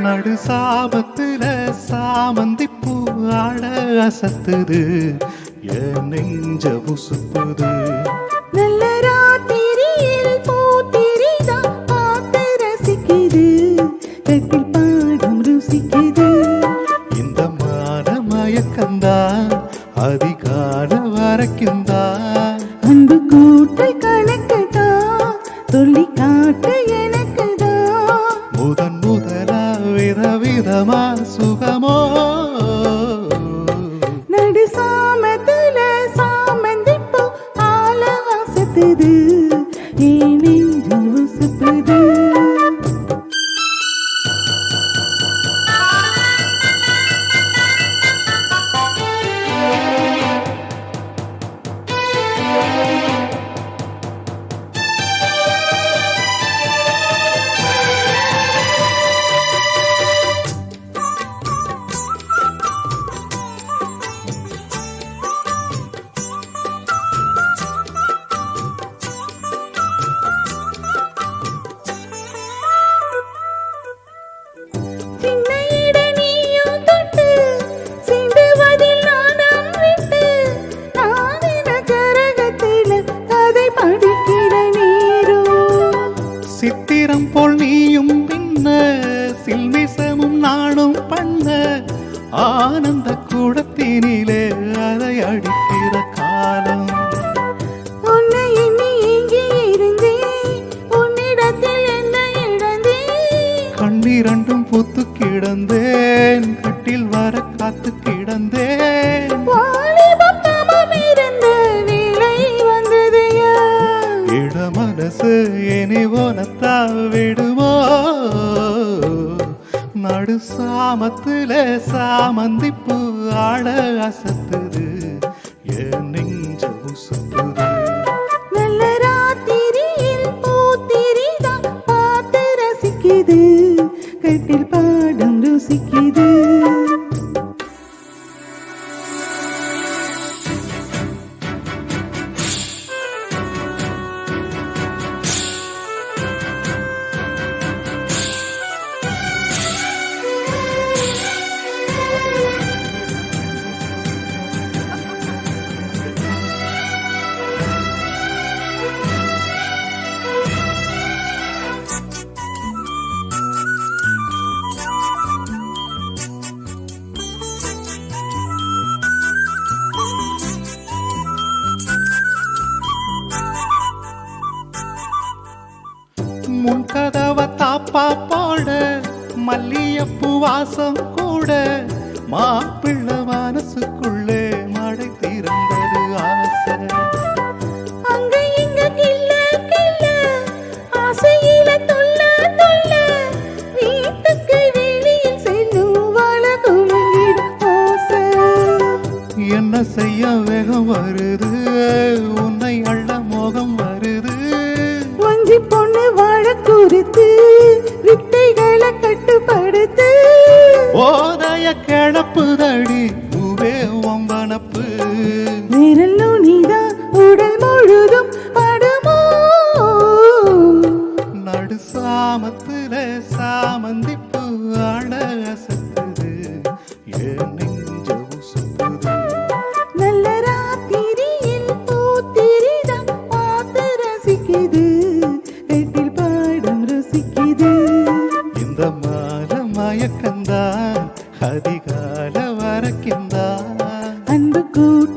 நடு சாபத்துல சாமந்தி பூ ஆட அசத்துது என் நெஞ்ச உசுப்புது. நல்ல ராத்திரியில் பூத்திரிதான் பார்த்து ரசிக்குது, கட்டில் பாடம் ருசிக்குது. இந்த மான மயக்கந்தான் அதிகால வரைக்கும்தான். அன்பு கூட்டல் கணக்குதான் சொல்லி காட்டு எனக்குதான். முதன் முதலா விதவிதமா சுகமோ. நடு சாமத்துல சாமந்திப்பூ ஆல வாசத்துது, ஏன் நெஞ்சு உசுப்புது. சின்ன இட நீயும் தொட்டு சிந்துவதில் நாணம் விட்டு, நான் என கரகத்தில கதை படிக்கிற நேரம். சித்திரம் போல் நீயும் பின்ன சில்மிசமும் நானும் பண்ண ஆனந்த கூடத்தினிலே அதை அடிக்கிற காலம். உன்னை எண்ணி ஏங்கி இருந்தேன், உன்னிடத்தில் என்ன இழந்தேன். கண்ணிரண்டும் பூத்து கிடந்தேன், கட்டில் வர காத்து கிடந்தேன். வாலிபம் தமம் இருந்த வேளை வந்ததையா, இட மனசு இனி உனத்தா விடுமோ. நடு சாமத்துல சாமந்தி பூ ஆட அசத்துது என் நெஞ்ச உசுப்புது. நல்ல ராத்திரியில் பூத்திரிதான் பார்த்து ரசிக்குது, கட்டில் பாடம் ருசிக்குது. முன் கதவ தாப்பா போட மல்லியப்பூ வாசம் கூட மாப்பிள்ள மனசுக்குள்ளே மழை திறந்தது ஆசை. அங்க இங்க கில்ல கில்ல ஆசையில தொல்ல தொல்ல, வீட்டுக்கு வெளியில் செல்லும் வள குலுங்கிட ஆசை. என்ன செய்ய வேகம் வருது, உன்னை அள்ள மோகம் வருது. வஞ்சி பொண்ணு வாழ குறித்து வித்தைகளை கட்டுப்படுத்து. ஓதைய கிளப்புதடி பூவே ஒம்பனப்பு. விரல் நுனிதான் உடல் முழுதும் படுமோ. நடு சாமத்துல சாமந்தி பூ ஆட அசத்துது என் நெஞ்ச உசுப்புது. நல்ல ராத்திரியில் பூத்திரிதான் பார்த்து ரசிக்குது, கட்டில் பாடம் ருசிக்குது. இந்த மால மயக்கந்தான் அதிகால வரைக்கும்தான். அன்பு கூட்ட